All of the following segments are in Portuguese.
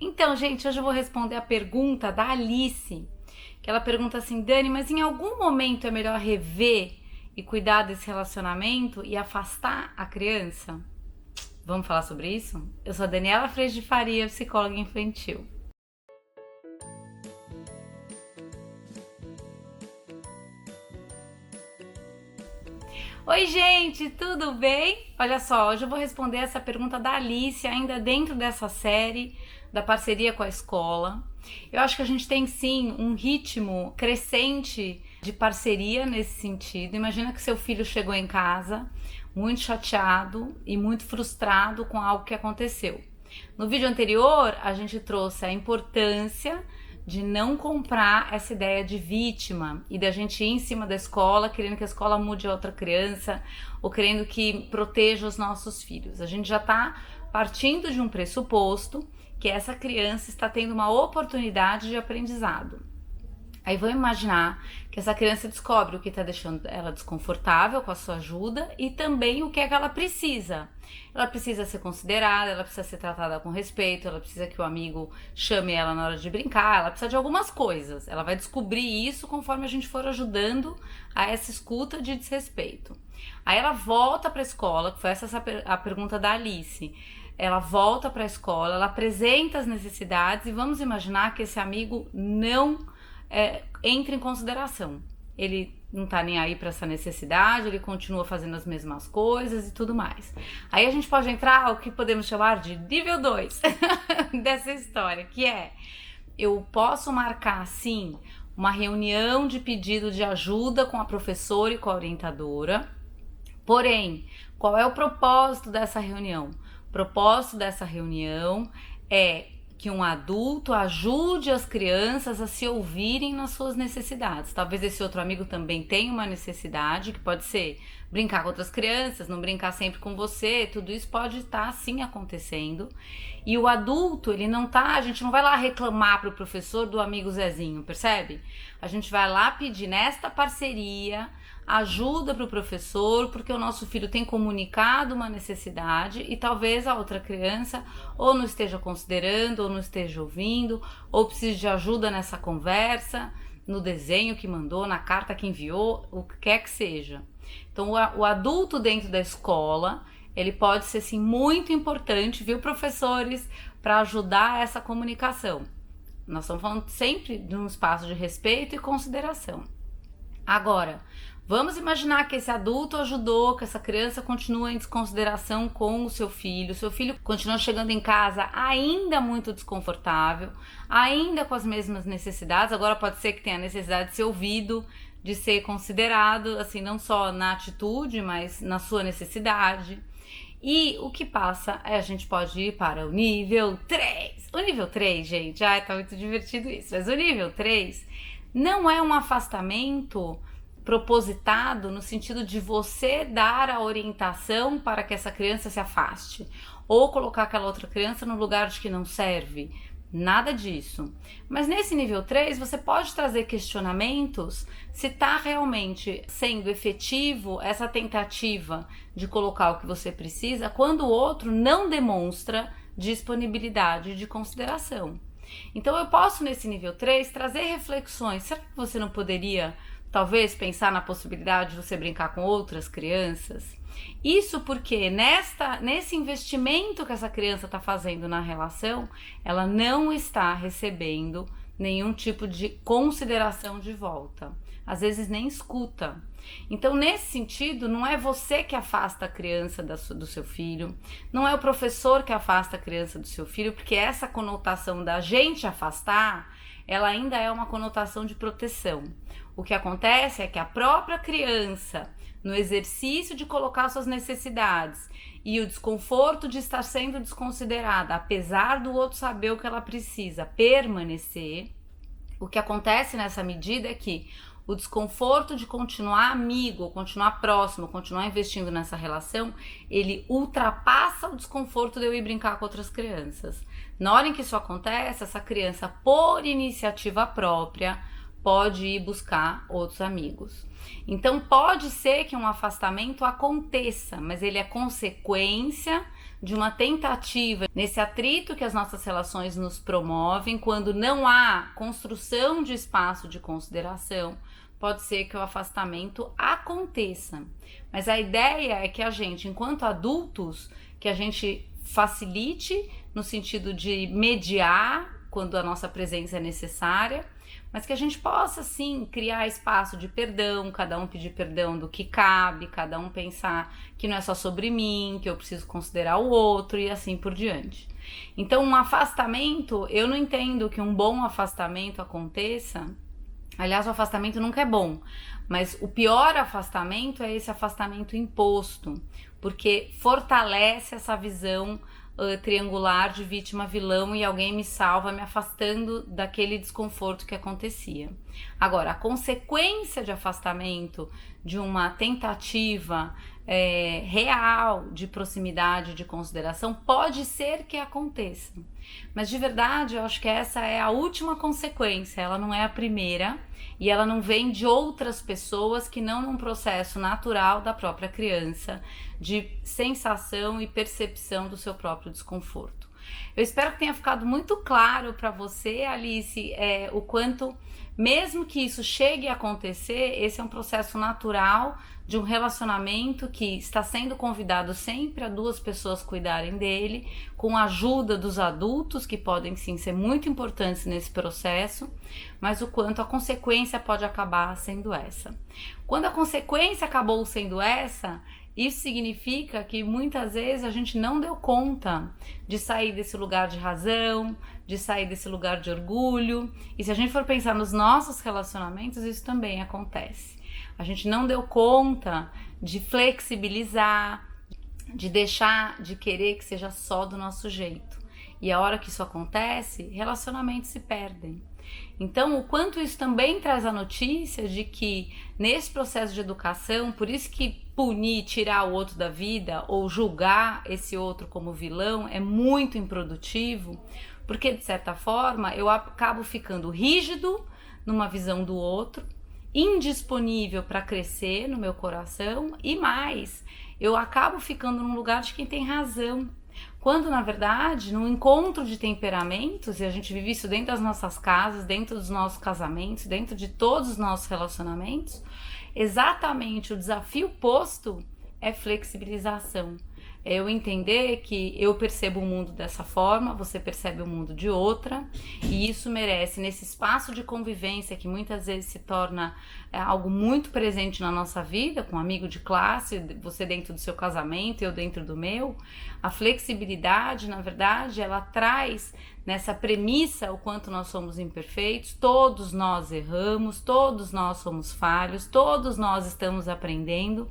Então, gente, hoje eu vou responder a pergunta da Alice, que ela pergunta assim: Dani, mas em algum momento é melhor rever e cuidar desse relacionamento e afastar a criança? Vamos falar sobre isso? Eu sou a Daniela Freire de Faria, psicóloga infantil. Oi, gente, tudo bem? Olha só, hoje eu vou responder essa pergunta da Alice, ainda dentro dessa série da parceria com a escola. Eu acho que a gente tem sim um ritmo crescente de parceria nesse sentido. Imagina que seu filho chegou em casa muito chateado e muito frustrado com algo que aconteceu. No vídeo anterior, a gente trouxe a importância de não comprar essa ideia de vítima e da gente ir em cima da escola querendo que a escola mude a outra criança ou querendo que proteja os nossos filhos. A gente já está partindo de um pressuposto que essa criança está tendo uma oportunidade de aprendizado. Aí vamos imaginar que essa criança descobre o que está deixando ela desconfortável com a sua ajuda e também o que é que ela precisa. Ela precisa ser considerada, ela precisa ser tratada com respeito, ela precisa que o amigo chame ela na hora de brincar, ela precisa de algumas coisas. Ela vai descobrir isso conforme a gente for ajudando a essa escuta de desrespeito. Aí ela volta para a escola, que foi essa a pergunta da Alice. Ela volta para a escola, ela apresenta as necessidades e vamos imaginar que esse amigo não entra em consideração. Ele não tá nem aí para essa necessidade, ele continua fazendo as mesmas coisas e tudo mais. Aí a gente pode entrar ao que podemos chamar de nível 2 dessa história, que é: eu posso marcar sim uma reunião de pedido de ajuda com a professora e com a orientadora. Porém, qual é o propósito dessa reunião? O propósito dessa reunião é que um adulto ajude as crianças a se ouvirem nas suas necessidades. Talvez esse outro amigo também tenha uma necessidade, que pode ser brincar com outras crianças, não brincar sempre com você, tudo isso pode estar sim acontecendo. E o adulto, ele não tá, a gente não vai lá reclamar pro professor do amigo Zezinho, percebe? A gente vai lá pedir nesta parceria ajuda para o professor, porque o nosso filho tem comunicado uma necessidade e talvez a outra criança ou não esteja considerando, ou não esteja ouvindo, ou precise de ajuda nessa conversa, no desenho que mandou, na carta que enviou, o que quer que seja. Então o adulto dentro da escola, ele pode ser sim muito importante, viu, professores, para ajudar essa comunicação. Nós estamos falando sempre de um espaço de respeito e consideração. Agora, vamos imaginar que esse adulto ajudou, que essa criança continua em desconsideração com o seu filho continua chegando em casa ainda muito desconfortável, ainda com as mesmas necessidades. Agora pode ser que tenha a necessidade de ser ouvido, de ser considerado, assim, não só na atitude, mas na sua necessidade. E o que passa é a gente pode ir para o nível 3. O nível 3, gente, tá muito divertido isso, mas o nível 3 não é um afastamento propositado no sentido de você dar a orientação para que essa criança se afaste ou colocar aquela outra criança no lugar de que não serve. Nada disso. Mas nesse nível 3 você pode trazer questionamentos se está realmente sendo efetivo essa tentativa de colocar o que você precisa quando o outro não demonstra disponibilidade de consideração. Então eu posso nesse nível 3 trazer reflexões. Será que você não poderia talvez pensar na possibilidade de você brincar com outras crianças? Isso porque nesse investimento que essa criança está fazendo na relação, ela não está recebendo nenhum tipo de consideração de volta. Às vezes nem escuta. Então, nesse sentido, não é você que afasta a criança do seu filho, não é o professor que afasta a criança do seu filho, porque essa conotação da gente afastar, ela ainda é uma conotação de proteção. O que acontece é que a própria criança, no exercício de colocar suas necessidades e o desconforto de estar sendo desconsiderada, apesar do outro saber o que ela precisa permanecer, o que acontece nessa medida é que o desconforto de continuar amigo, continuar próximo, continuar investindo nessa relação, ele ultrapassa o desconforto de eu ir brincar com outras crianças. Na hora em que isso acontece, essa criança, por iniciativa própria, pode ir buscar outros amigos. Então pode ser que um afastamento aconteça, mas ele é consequência de uma tentativa, nesse atrito que as nossas relações nos promovem, quando não há construção de espaço de consideração, pode ser que o afastamento aconteça. Mas a ideia é que a gente, enquanto adultos, que a gente facilite no sentido de mediar quando a nossa presença é necessária, mas que a gente possa sim criar espaço de perdão, cada um pedir perdão do que cabe, cada um pensar que não é só sobre mim, que eu preciso considerar o outro e assim por diante. Então, um afastamento, eu não entendo que um bom afastamento aconteça. Aliás, o afastamento nunca é bom, mas o pior afastamento é esse afastamento imposto, porque fortalece essa visão triangular de vítima-vilão e alguém me salva me afastando daquele desconforto que acontecia. Agora, a consequência de afastamento, de uma tentativa real de proximidade, de consideração, pode ser que aconteça. Mas de verdade, eu acho que essa é a última consequência, ela não é a primeira e ela não vem de outras pessoas que não num processo natural da própria criança de sensação e percepção do seu próprio desconforto. Eu espero que tenha ficado muito claro para você, Alice, o quanto, mesmo que isso chegue a acontecer, esse é um processo natural de um relacionamento que está sendo convidado sempre a duas pessoas cuidarem dele, com a ajuda dos adultos, que podem sim ser muito importantes nesse processo, mas o quanto a consequência pode acabar sendo essa. Quando a consequência acabou sendo essa, isso significa que muitas vezes a gente não deu conta de sair desse lugar de razão, de sair desse lugar de orgulho. E se a gente for pensar nos nossos relacionamentos, isso também acontece. A gente não deu conta de flexibilizar, de deixar de querer que seja só do nosso jeito. E a hora que isso acontece, relacionamentos se perdem. Então, o quanto isso também traz a notícia de que nesse processo de educação, por isso que punir, tirar o outro da vida ou julgar esse outro como vilão é muito improdutivo, porque de certa forma eu acabo ficando rígido numa visão do outro, indisponível para crescer no meu coração e mais, eu acabo ficando num lugar de quem tem razão. Quando, na verdade, no encontro de temperamentos, e a gente vive isso dentro das nossas casas, dentro dos nossos casamentos, dentro de todos os nossos relacionamentos, exatamente o desafio posto é flexibilização. É eu entender que eu percebo o mundo dessa forma, você percebe o mundo de outra, e isso merece, nesse espaço de convivência que muitas vezes se torna algo muito presente na nossa vida, com um amigo de classe, você dentro do seu casamento, eu dentro do meu, a flexibilidade, na verdade, ela traz nessa premissa o quanto nós somos imperfeitos, todos nós erramos, todos nós somos falhos, todos nós estamos aprendendo.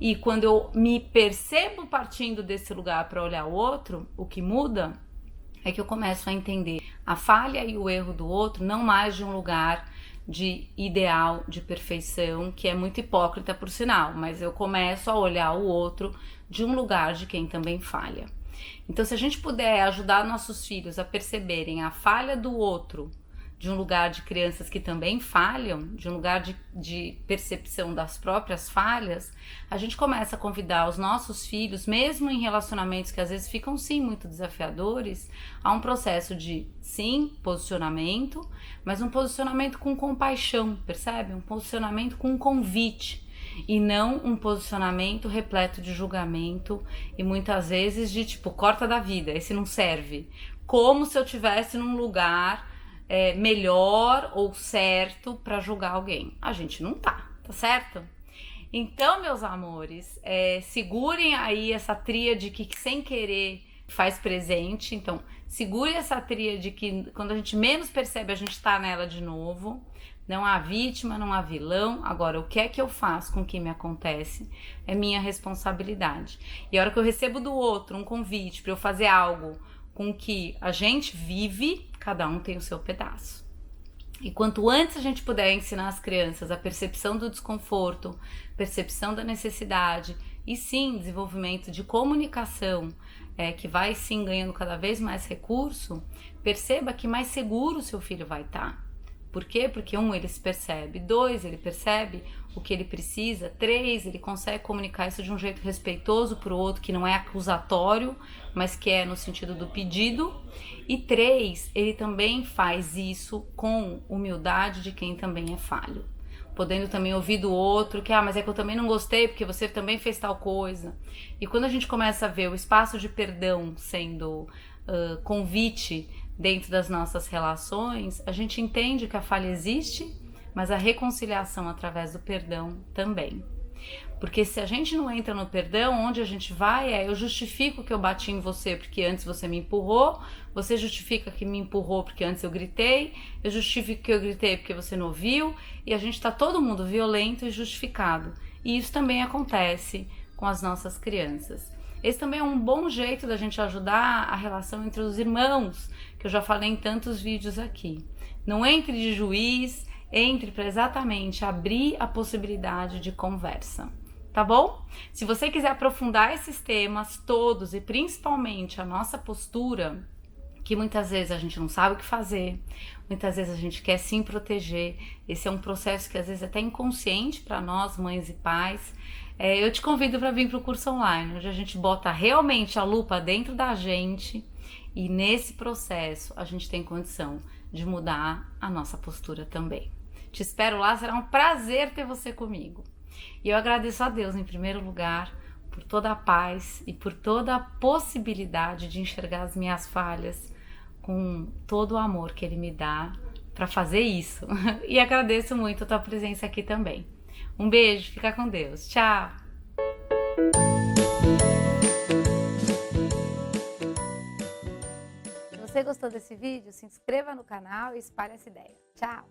E quando eu me percebo partindo desse lugar para olhar o outro, o que muda é que eu começo a entender a falha e o erro do outro não mais de um lugar de ideal, de perfeição, que é muito hipócrita por sinal, mas eu começo a olhar o outro de um lugar de quem também falha. Então, se a gente puder ajudar nossos filhos a perceberem a falha do outro de um lugar de crianças que também falham, de um lugar de percepção das próprias falhas, a gente começa a convidar os nossos filhos, mesmo em relacionamentos que às vezes ficam sim muito desafiadores, a um processo de sim, posicionamento, mas um posicionamento com compaixão, percebe? Um posicionamento com convite e não um posicionamento repleto de julgamento e muitas vezes de tipo, corta da vida, esse não serve. Como se eu estivesse num lugar melhor ou certo para julgar alguém. A gente não tá certo? Então, meus amores, segurem aí essa tríade que sem querer faz presente. Então, segure essa tríade que quando a gente menos percebe, a gente tá nela de novo. Não há vítima, não há vilão. Agora, o que é que eu faço com o que me acontece é minha responsabilidade. E a hora que eu recebo do outro um convite para eu fazer algo com que a gente vive, cada um tem o seu pedaço. E quanto antes a gente puder ensinar as crianças a percepção do desconforto, percepção da necessidade e sim desenvolvimento de comunicação, que vai sim ganhando cada vez mais recurso, perceba que mais seguro o seu filho vai estar. Por quê? Porque ele se percebe, 2, ele percebe o que ele precisa, 3, ele consegue comunicar isso de um jeito respeitoso para o outro, que não é acusatório, mas que é no sentido do pedido, e 3, ele também faz isso com humildade de quem também é falho, podendo também ouvir do outro que, mas é que eu também não gostei porque você também fez tal coisa. E quando a gente começa a ver o espaço de perdão sendo convite dentro das nossas relações, a gente entende que a falha existe, mas a reconciliação através do perdão também. Porque se a gente não entra no perdão, onde a gente vai eu justifico que eu bati em você porque antes você me empurrou, você justifica que me empurrou porque antes eu gritei, eu justifico que eu gritei porque você não ouviu, e a gente tá todo mundo violento e justificado. E isso também acontece com as nossas crianças. Esse também é um bom jeito da gente ajudar a relação entre os irmãos, que eu já falei em tantos vídeos aqui. Não entre de juiz, entre para exatamente abrir a possibilidade de conversa, tá bom? Se você quiser aprofundar esses temas todos e principalmente a nossa postura, que muitas vezes a gente não sabe o que fazer, muitas vezes a gente quer sim proteger, esse é um processo que às vezes é até inconsciente para nós, mães e pais, eu te convido para vir para o curso online, onde a gente bota realmente a lupa dentro da gente e nesse processo a gente tem condição de mudar a nossa postura também. Te espero lá, será um prazer ter você comigo. E eu agradeço a Deus em primeiro lugar por toda a paz e por toda a possibilidade de enxergar as minhas falhas com todo o amor que Ele me dá para fazer isso. E agradeço muito a tua presença aqui também. Um beijo, fica com Deus. Tchau! Se você gostou desse vídeo, se inscreva no canal e espalhe essa ideia. Tchau!